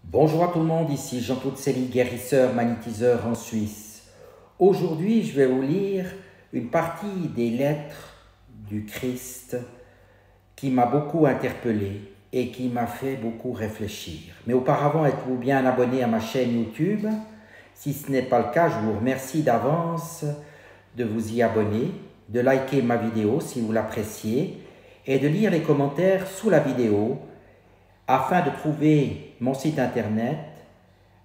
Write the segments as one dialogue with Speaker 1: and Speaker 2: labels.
Speaker 1: Bonjour à tout le monde, ici Jean-Claude Célie, guérisseur, magnétiseur en Suisse. Aujourd'hui, je vais vous lire une partie des lettres du Christ qui m'a beaucoup interpellé et qui m'a fait beaucoup réfléchir. Mais auparavant, êtes-vous bien abonné à ma chaîne YouTube? Si ce n'est pas le cas, je vous remercie d'avance de vous y abonner, de liker ma vidéo si vous l'appréciez et de lire les commentaires sous la vidéo afin de trouver mon site internet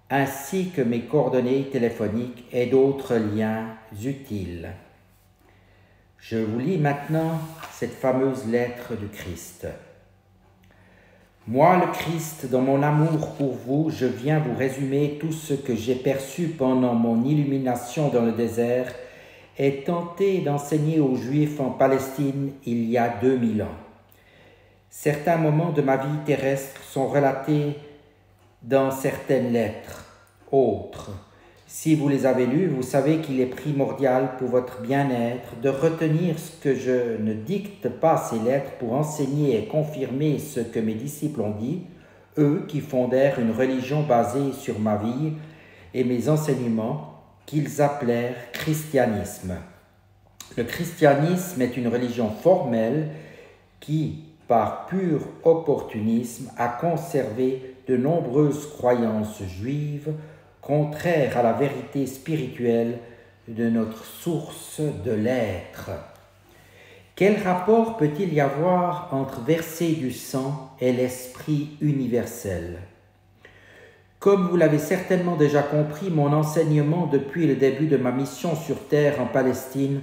Speaker 1: ainsi que mes coordonnées téléphoniques et d'autres liens utiles. Je vous lis maintenant cette fameuse lettre du Christ. Moi, le Christ, dans mon amour pour vous, je viens vous résumer tout ce que j'ai perçu pendant mon illumination dans le désert et tenté d'enseigner aux Juifs en Palestine il y a 2000 ans. Certains moments de ma vie terrestre sont relatés dans certaines lettres. Autres, si vous les avez lues, vous savez qu'il est primordial pour votre bien-être de retenir ce que je ne dicte pas ces lettres pour enseigner et confirmer ce que mes disciples ont dit, eux qui fondèrent une religion basée sur ma vie et mes enseignements qu'ils appelèrent christianisme. Le christianisme est une religion formelle qui, par pur opportunisme, a conservé de nombreuses croyances juives contraires à la vérité spirituelle de notre source de l'être. Quel rapport peut-il y avoir entre verser du sang et l'esprit universel? Comme vous l'avez certainement déjà compris, mon enseignement depuis le début de ma mission sur terre en Palestine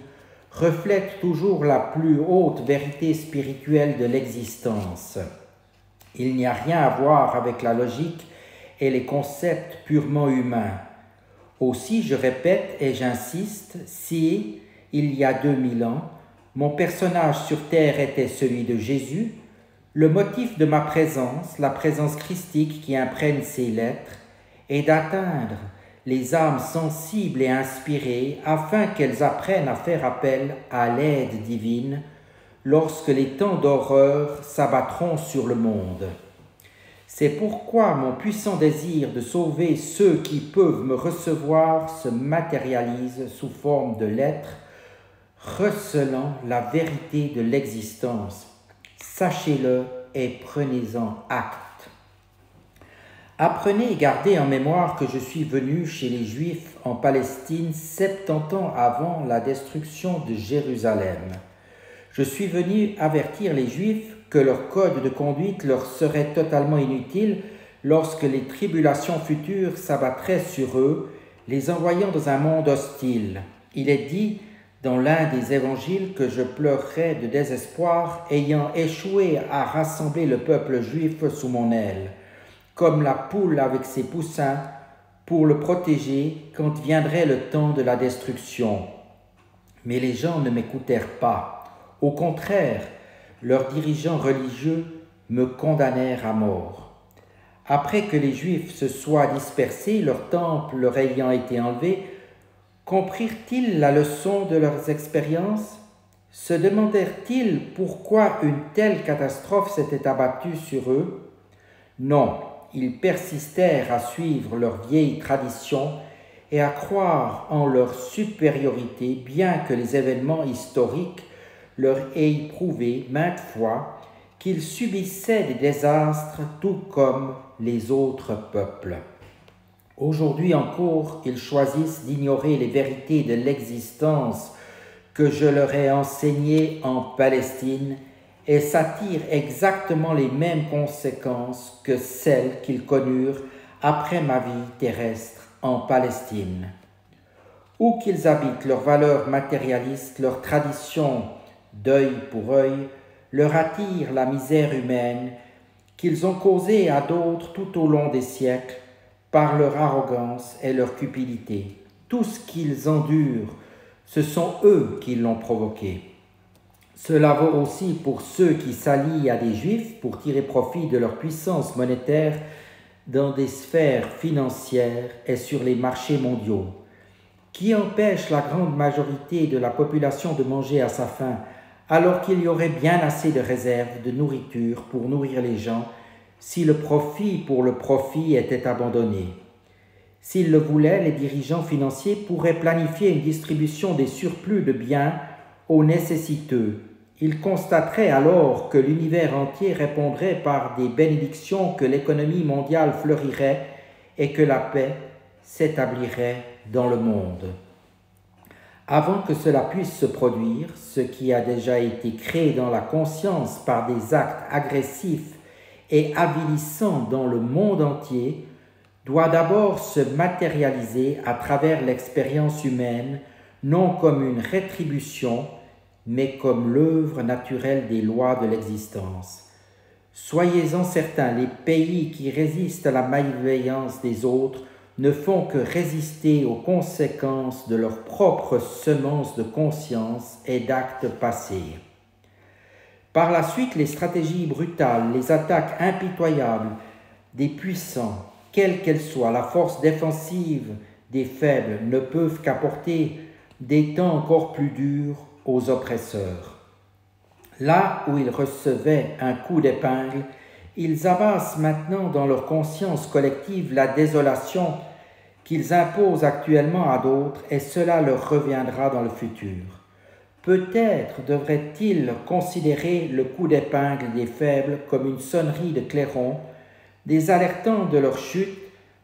Speaker 1: reflète toujours la plus haute vérité spirituelle de l'existence. Il n'y a rien à voir avec la logique et les concepts purement humains. Aussi, je répète et j'insiste, si, il y a 2000 ans, mon personnage sur terre était celui de Jésus, le motif de ma présence, la présence christique qui imprègne ces lettres, est d'atteindre les âmes sensibles et inspirées afin qu'elles apprennent à faire appel à l'aide divine lorsque les temps d'horreur s'abattront sur le monde. C'est pourquoi mon puissant désir de sauver ceux qui peuvent me recevoir se matérialise sous forme de lettres recelant la vérité de l'existence. Sachez-le et prenez-en acte. Apprenez et gardez en mémoire que je suis venu chez les Juifs en Palestine 70 ans avant la destruction de Jérusalem. Je suis venu avertir les Juifs que leur code de conduite leur serait totalement inutile lorsque les tribulations futures s'abattraient sur eux, les envoyant dans un monde hostile. Il est dit dans l'un des évangiles que je pleurerais de désespoir ayant échoué à rassembler le peuple juif sous mon aile, comme la poule avec ses poussins, pour le protéger quand viendrait le temps de la destruction. Mais les gens ne m'écoutèrent pas. Au contraire, leurs dirigeants religieux me condamnèrent à mort. Après que les Juifs se soient dispersés, leur temple leur ayant été enlevé, comprirent-ils la leçon de leurs expériences? Se demandèrent-ils pourquoi une telle catastrophe s'était abattue sur eux? Non. Ils persistèrent à suivre leurs vieilles traditions et à croire en leur supériorité, bien que les événements historiques leur aient prouvé maintes fois qu'ils subissaient des désastres tout comme les autres peuples. Aujourd'hui encore, ils choisissent d'ignorer les vérités de l'existence que je leur ai enseignées en Palestine et s'attirent exactement les mêmes conséquences que celles qu'ils connurent après ma vie terrestre en Palestine. Où qu'ils habitent, leurs valeurs matérialistes, leurs traditions d'œil pour œil, leur attirent la misère humaine qu'ils ont causée à d'autres tout au long des siècles par leur arrogance et leur cupidité. Tout ce qu'ils endurent, ce sont eux qui l'ont provoqué. Cela vaut aussi pour ceux qui s'allient à des Juifs pour tirer profit de leur puissance monétaire dans des sphères financières et sur les marchés mondiaux. Qui empêche la grande majorité de la population de manger à sa faim alors qu'il y aurait bien assez de réserves de nourriture pour nourrir les gens si le profit pour le profit était abandonné. S'ils le voulaient, les dirigeants financiers pourraient planifier une distribution des surplus de biens aux nécessiteux. Ils constateraient alors que l'univers entier répondrait par des bénédictions, que l'économie mondiale fleurirait et que la paix s'établirait dans le monde. Avant que cela puisse se produire, ce qui a déjà été créé dans la conscience par des actes agressifs et avilissants dans le monde entier, doit d'abord se matérialiser à travers l'expérience humaine, non comme une rétribution, mais comme l'œuvre naturelle des lois de l'existence. Soyez-en certains, les pays qui résistent à la malveillance des autres ne font que résister aux conséquences de leurs propres semences de conscience et d'actes passés. Par la suite, les stratégies brutales, les attaques impitoyables des puissants, quelle qu'elle soit, la force défensive des faibles, ne peuvent qu'apporter des temps encore plus durs aux oppresseurs. Là où ils recevaient un coup d'épingle, ils amassent maintenant dans leur conscience collective la désolation qu'ils imposent actuellement à d'autres, et cela leur reviendra dans le futur. Peut-être devraient-ils considérer le coup d'épingle des faibles comme une sonnerie de clairon, les alertant de leur chute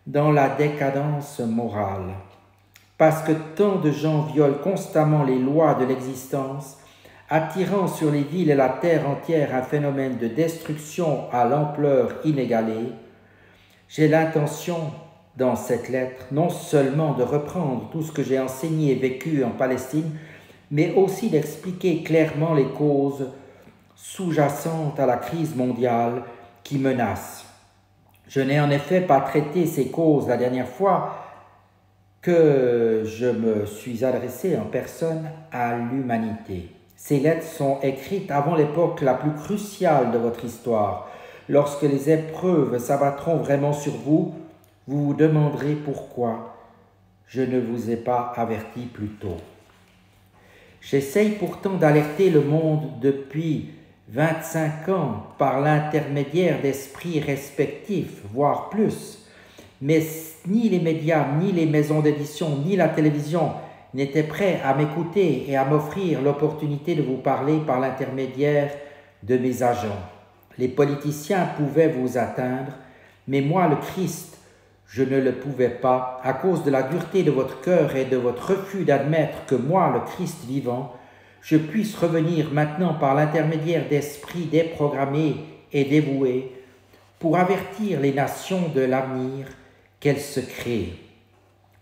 Speaker 1: dans la décadence morale. Parce que tant de gens violent constamment les lois de l'existence, attirant sur les villes et la terre entière un phénomène de destruction à l'ampleur inégalée, j'ai l'intention, dans cette lettre, non seulement de reprendre tout ce que j'ai enseigné et vécu en Palestine, mais aussi d'expliquer clairement les causes sous-jacentes à la crise mondiale qui menace. Je n'ai en effet pas traité ces causes la dernière fois que je me suis adressé en personne à l'humanité. Ces lettres sont écrites avant l'époque la plus cruciale de votre histoire. Lorsque les épreuves s'abattront vraiment sur vous, vous vous demanderez pourquoi je ne vous ai pas averti plus tôt. J'essaye pourtant d'alerter le monde depuis 25 ans par l'intermédiaire d'esprits respectifs, voire plus. Mais ni les médias, ni les maisons d'édition, ni la télévision n'étaient prêts à m'écouter et à m'offrir l'opportunité de vous parler par l'intermédiaire de mes agents. Les politiciens pouvaient vous atteindre, mais moi, le Christ, je ne le pouvais pas à cause de la dureté de votre cœur et de votre refus d'admettre que moi, le Christ vivant, je puisse revenir maintenant par l'intermédiaire d'esprits déprogrammés et dévoués pour avertir les nations de l'avenir qu'elles se créent.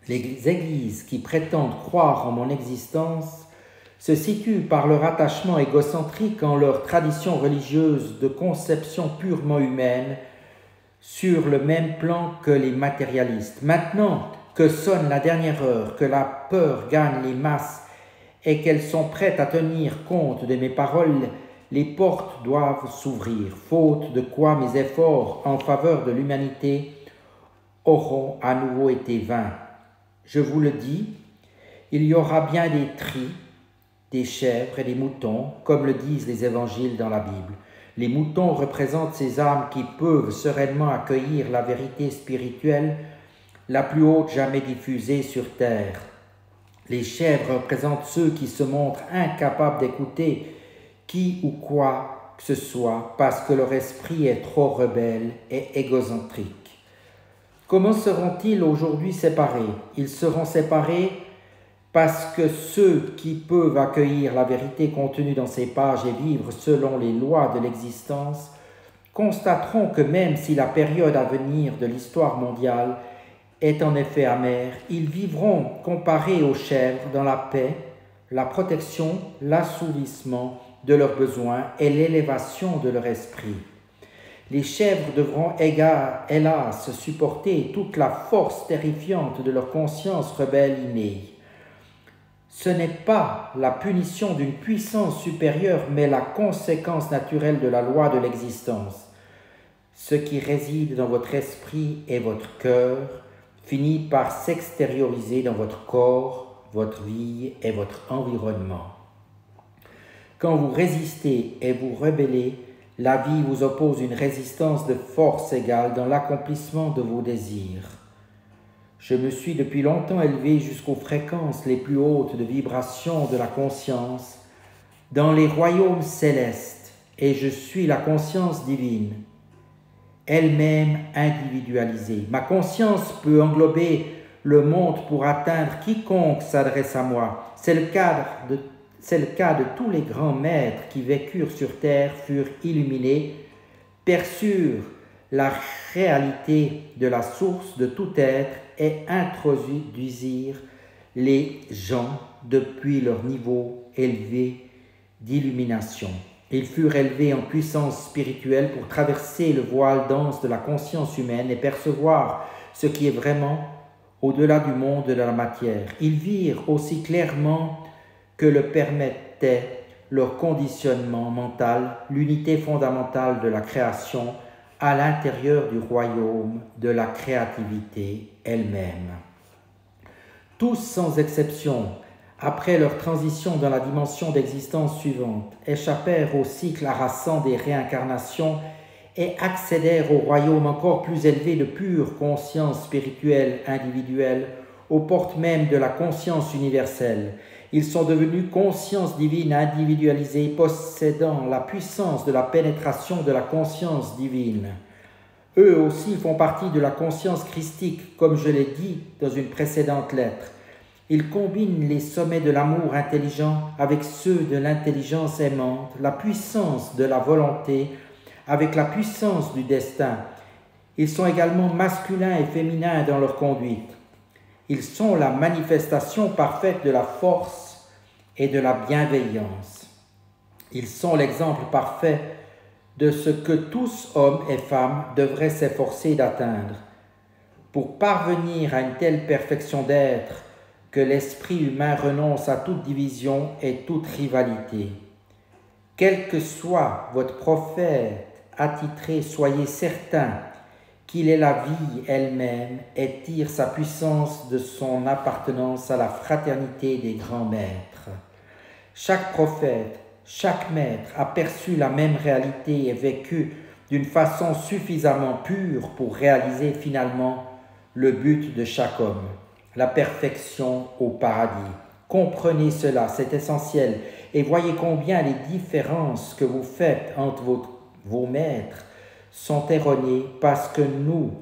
Speaker 1: Les églises qui prétendent croire en mon existence se situent par leur attachement égocentrique en leur tradition religieuse de conception purement humaine sur le même plan que les matérialistes. Maintenant que sonne la dernière heure, que la peur gagne les masses et qu'elles sont prêtes à tenir compte de mes paroles, les portes doivent s'ouvrir, faute de quoi mes efforts en faveur de l'humanité auront à nouveau été vains. Je vous le dis, il y aura bien des tris, des chèvres et des moutons, comme le disent les évangiles dans la Bible. Les moutons représentent ces âmes qui peuvent sereinement accueillir la vérité spirituelle la plus haute jamais diffusée sur terre. Les chèvres représentent ceux qui se montrent incapables d'écouter qui ou quoi que ce soit parce que leur esprit est trop rebelle et égocentrique. Comment seront-ils aujourd'hui séparés? Ils seront séparés parce que ceux qui peuvent accueillir la vérité contenue dans ces pages et vivre selon les lois de l'existence constateront que même si la période à venir de l'histoire mondiale est en effet amère, ils vivront comparés aux chèvres dans la paix, la protection, l'assouvissement de leurs besoins et l'élévation de leur esprit. Les chèvres devront hélas supporter toute la force terrifiante de leur conscience rebelle innée. Ce n'est pas la punition d'une puissance supérieure, mais la conséquence naturelle de la loi de l'existence. Ce qui réside dans votre esprit et votre cœur finit par s'extérioriser dans votre corps, votre vie et votre environnement. Quand vous résistez et vous rebellez, La vie vous oppose une résistance de force égale dans l'accomplissement de vos désirs. Je me suis depuis longtemps élevé jusqu'aux fréquences les plus hautes de vibration de la conscience dans les royaumes célestes, et je suis la conscience divine, elle-même individualisée. Ma conscience peut englober le monde pour atteindre quiconque s'adresse à moi. C'est le cas de tous les grands maîtres qui vécurent sur terre, furent illuminés, perçurent la réalité de la source de tout être et introduisirent les gens depuis leur niveau élevé d'illumination. Ils furent élevés en puissance spirituelle pour traverser le voile dense de la conscience humaine et percevoir ce qui est vraiment au-delà du monde de la matière. Ils virent aussi clairement que le permettait leur conditionnement mental, l'unité fondamentale de la création à l'intérieur du royaume de la créativité elle-même. Tous sans exception, après leur transition dans la dimension d'existence suivante, échappèrent au cycle harassant des réincarnations et accédèrent au royaume encore plus élevé de pure conscience spirituelle individuelle, aux portes même de la conscience universelle. Ils sont devenus conscience divine individualisée, possédant la puissance de la pénétration de la conscience divine. Eux aussi font partie de la conscience christique, comme je l'ai dit dans une précédente lettre. Ils combinent les sommets de l'amour intelligent avec ceux de l'intelligence aimante, la puissance de la volonté avec la puissance du destin. Ils sont également masculins et féminins dans leur conduite. Ils sont la manifestation parfaite de la force et de la bienveillance. Ils sont l'exemple parfait de ce que tous, hommes et femmes, devraient s'efforcer d'atteindre. Pour parvenir à une telle perfection d'être que l'esprit humain renonce à toute division et toute rivalité. Quel que soit votre prophète attitré, soyez certain qu'il est la vie elle-même et tire sa puissance de son appartenance à la fraternité des grands maîtres. Chaque prophète, chaque maître a perçu la même réalité et vécu d'une façon suffisamment pure pour réaliser finalement le but de chaque homme, la perfection au paradis. Comprenez cela, c'est essentiel, et voyez combien les différences que vous faites entre vos maîtres sont erronées parce que nous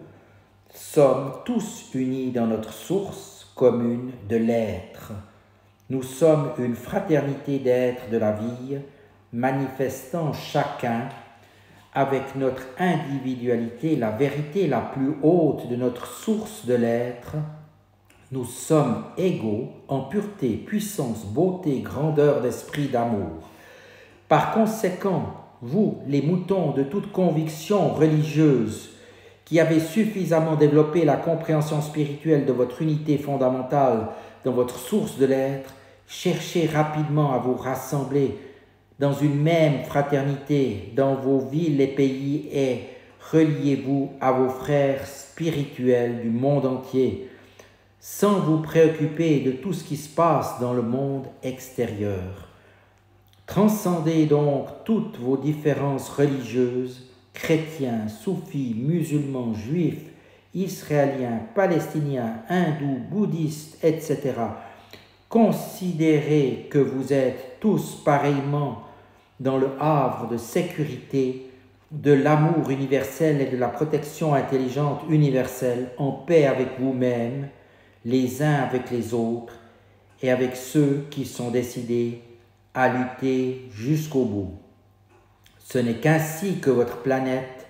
Speaker 1: sommes tous unis dans notre source commune de l'être. Nous sommes une fraternité d'êtres de la vie, manifestant chacun avec notre individualité la vérité la plus haute de notre source de l'être. Nous sommes égaux en pureté, puissance, beauté, grandeur d'esprit, d'amour. Par conséquent, vous, les moutons de toute conviction religieuse, qui avez suffisamment développé la compréhension spirituelle de votre unité fondamentale dans votre source de l'être, cherchez rapidement à vous rassembler dans une même fraternité dans vos villes et pays et reliez-vous à vos frères spirituels du monde entier, sans vous préoccuper de tout ce qui se passe dans le monde extérieur. Transcendez donc toutes vos différences religieuses, chrétiens, soufis, musulmans, juifs, israéliens, palestiniens, hindous, bouddhistes, etc. Considérez que vous êtes tous pareillement dans le havre de sécurité, de l'amour universel et de la protection intelligente universelle, en paix avec vous-même, les uns avec les autres et avec ceux qui sont décidés à lutter jusqu'au bout. Ce n'est qu'ainsi que votre planète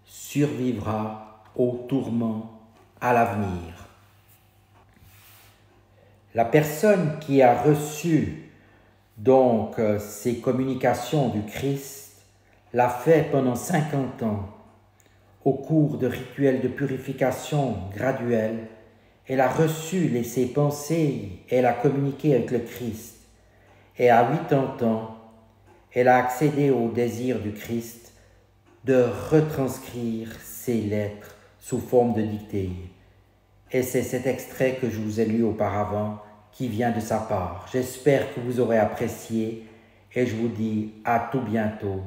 Speaker 1: survivra aux tourments à l'avenir. La personne qui a reçu donc ces communications du Christ l'a fait pendant 50 ans au cours de rituels de purification graduelle. Elle a reçu ses pensées, elle a communiqué avec le Christ. Et à 80 ans, elle a accédé au désir du Christ de retranscrire ses lettres sous forme de dictée. Et c'est cet extrait que je vous ai lu auparavant qui vient de sa part. J'espère que vous aurez apprécié et je vous dis à tout bientôt.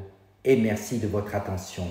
Speaker 1: et merci de votre attention.